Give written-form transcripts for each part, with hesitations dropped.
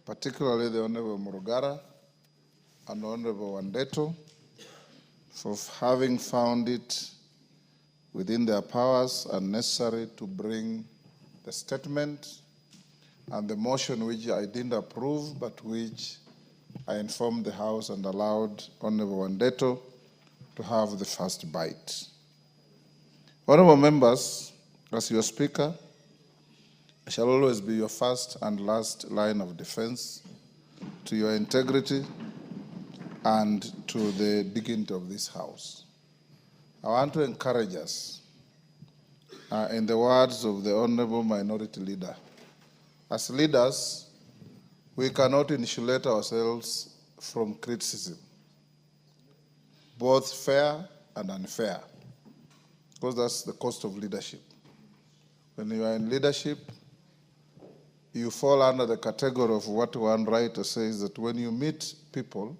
particularly the Honorable Murugara and Honorable Wandeto, for having found it within their powers and necessary to bring the statement and the motion which I didn't approve, but which I informed the House and allowed Honorable Wandeto to have the first bite. Honorable members, as your Speaker, I shall always be your first and last line of defense to your integrity and to the dignity of this House. I want to encourage us, in the words of the Honorable Minority Leader, as leaders, we cannot insulate ourselves from criticism, both fair and unfair, because that's the cost of leadership. When you are in leadership, you fall under the category of what one writer says, that when you meet people,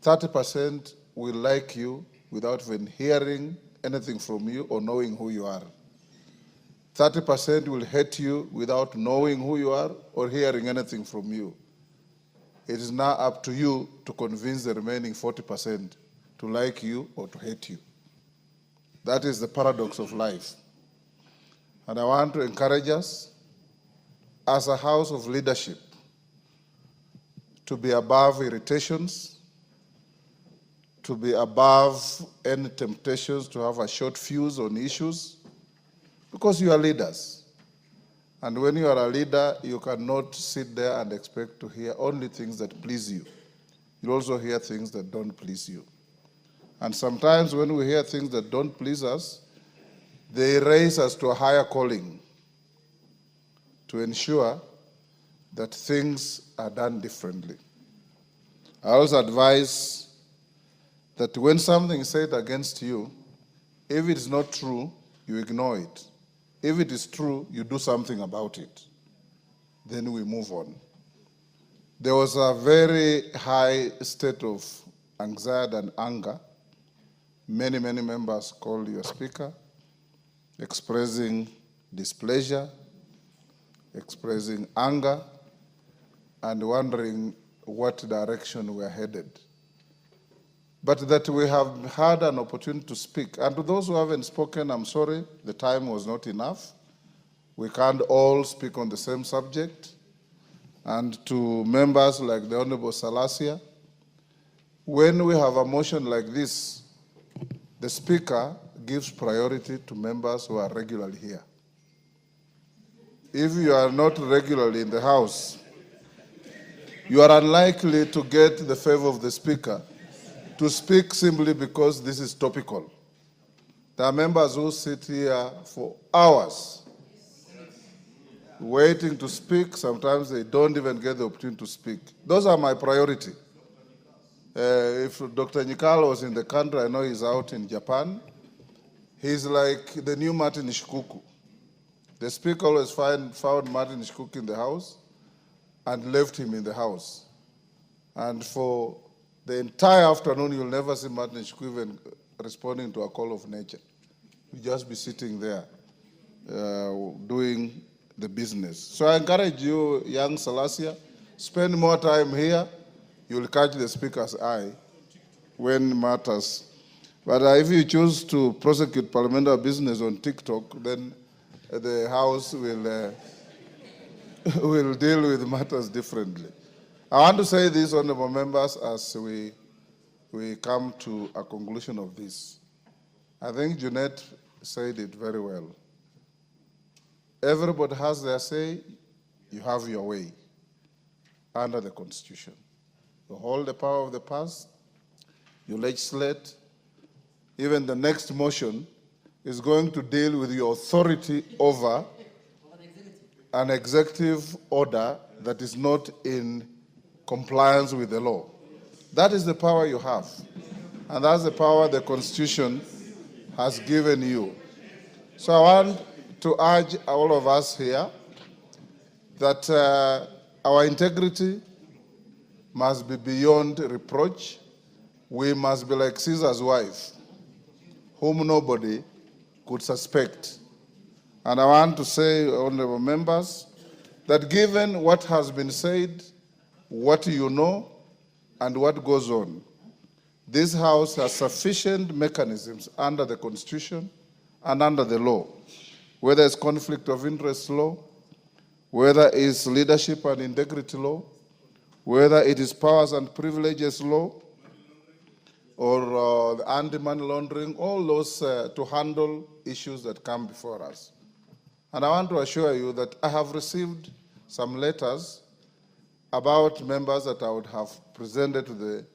30% will like you without even hearing anything from you or knowing who you are. 30% will hate you without knowing who you are or hearing anything from you. It is now up to you to convince the remaining 40% to like you or to hate you. That is the paradox of life. And I want to encourage us, as a house of leadership, to be above irritations, to be above any temptations to have a short fuse on issues, because you are leaders. And when you are a leader, you cannot sit there and expect to hear only things that please you. You also hear things that don't please you. And sometimes when we hear things that don't please us, they raise us to a higher calling to ensure that things are done differently. I also advise that when something is said against you, if it is not true, you ignore it. If it is true, you do something about it. Then we move on. There was a very high state of anxiety and anger. Many members called your Speaker, expressing displeasure, expressing anger, and wondering what direction we are headed. But that we have had an opportunity to speak. And to those who haven't spoken, I'm sorry, the time was not enough. We can't all speak on the same subject. And to members like the Honorable Salasia, when we have a motion like this, the Speaker gives priority to members who are regularly here. If you are not regularly in the House, you are unlikely to get the favor of the Speaker to speak simply because this is topical. There are members who sit here for hours waiting to speak. Sometimes they don't even get the opportunity to speak. Those are my priority. If Dr. Nyikalo was in the country, I know he's out in Japan, he's like the new Martin Shikuku. The Speaker always found Martin Shikuku in the House and left him in the House. And for the entire afternoon, you'll never see Martin Shikuku even responding to a call of nature. You'll just be sitting there doing the business. So I encourage you, young Salasia, spend more time here. You'll catch the Speaker's eye when matters. But if you choose to prosecute parliamentary business on TikTok, then the House will deal with matters differently. I want to say this, honorable members, as we come to a conclusion of this. I think Jeanette said it very well. Everybody has their say, you have your way under the Constitution. You hold the power of the past, you legislate. Even the next motion is going to deal with your authority over an executive order that is not in compliance with the law. That is the power you have. And that's the power the Constitution has given you. So I want to urge all of us here that our integrity must be beyond reproach. We must be like Caesar's wife, whom nobody could suspect. And I want to say, honorable members, that given what has been said, what you know, and what goes on, this House has sufficient mechanisms under the Constitution and under the law, whether it's conflict of interest law, whether it's leadership and integrity law, whether it is powers and privileges law, or the anti-money laundering, all those to handle issues that come before us. And I want to assure you that I have received some letters about members that I would have presented to the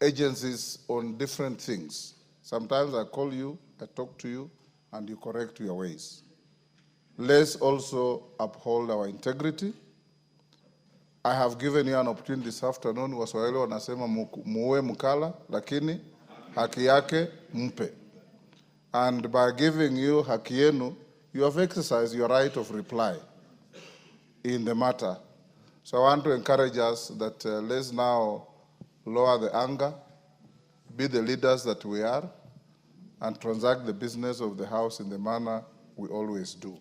agencies on different things. Sometimes I call you, I talk to you, and you correct your ways. Let's also uphold our integrity. I have given you an opportunity this afternoon. Waswahili wanasema muue mkala, lakini haki yake mpe. And by giving you haki yenu, you have exercised your right of reply in the matter. So I want to encourage us that let's now lower the anger, be the leaders that we are, and transact the business of the House in the manner we always do.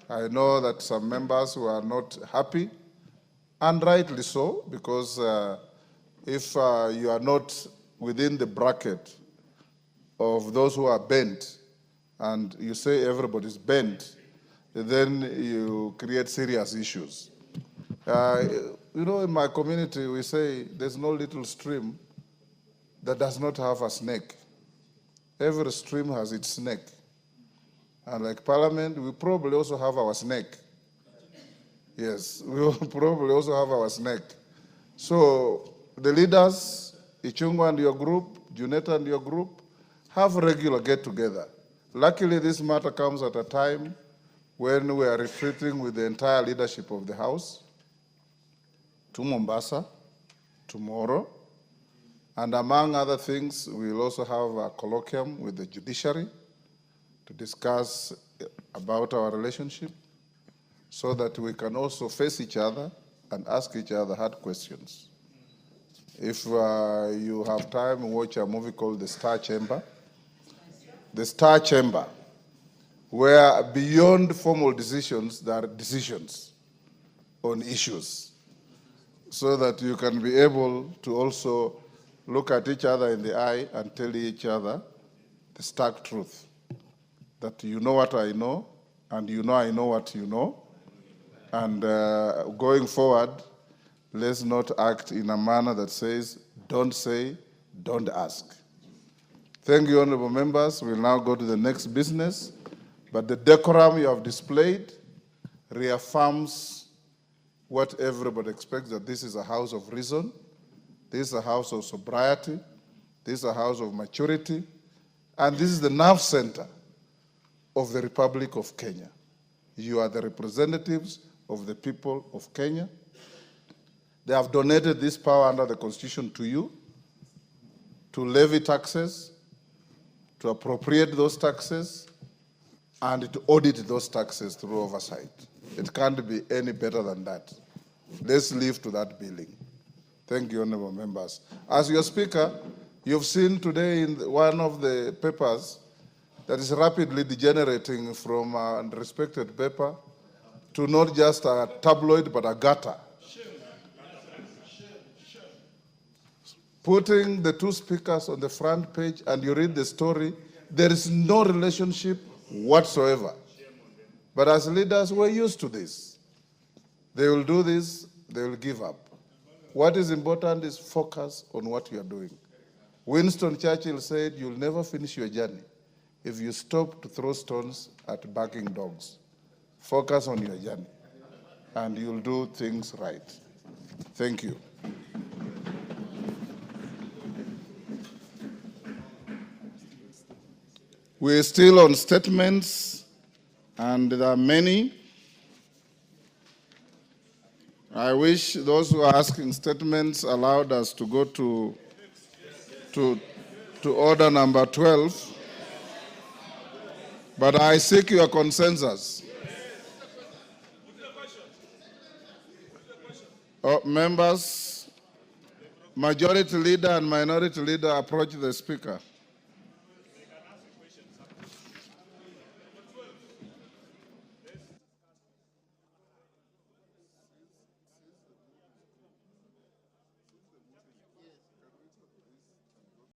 I know that some members who are not happy, and rightly so, because if you are not within the bracket of those who are bent, and you say everybody's bent, then you create serious issues. You know, in my community, we say there's no little stream that does not have a snake. Every stream has its snake. And like Parliament, we probably also have our snake. Yes, we will probably also have our snake. So the leaders, Ichungu and your group, Juneta and your group, have regular get-together. Luckily, this matter comes at a time when we are retreating with the entire leadership of the House to Mombasa tomorrow. And among other things, we will also have a colloquium with the judiciary to discuss about our relationship so that we can also face each other and ask each other hard questions. If you have time, watch a movie called The Star Chamber. The Star Chamber, where beyond formal decisions, there are decisions on issues, so that you can be able to also look at each other in the eye and tell each other the stark truth, that you know what I know, and you know I know what you know, and going forward, let's not act in a manner that says, don't say, don't ask. Thank you, honorable members. We'll now go to the next business, but the decorum you have displayed reaffirms what everybody expects, that this is a house of reason, this is a house of sobriety, this is a house of maturity, and this is the nerve center of the Republic of Kenya. You are the representatives of the people of Kenya. They have donated this power under the Constitution to you, to levy taxes, to appropriate those taxes, and to audit those taxes through oversight. It can't be any better than that. Let's live to that billing. Thank you, honorable members. As your speaker, you've seen today in one of the papers that is rapidly degenerating from a respected paper to not just a tabloid, but a gutter. Putting the two speakers on the front page and you read the story, there is no relationship whatsoever. But as leaders, we're used to this. They will do this, they will give up. What is important is focus on what you are doing. Winston Churchill said, you'll never finish your journey if you stop to throw stones at barking dogs. Focus on your journey, and you'll do things right. Thank you. We're still on statements, and there are many. I wish those who are asking statements allowed us to go to order number 12. But I seek your consensus. Members, majority leader and minority leader approach the speaker.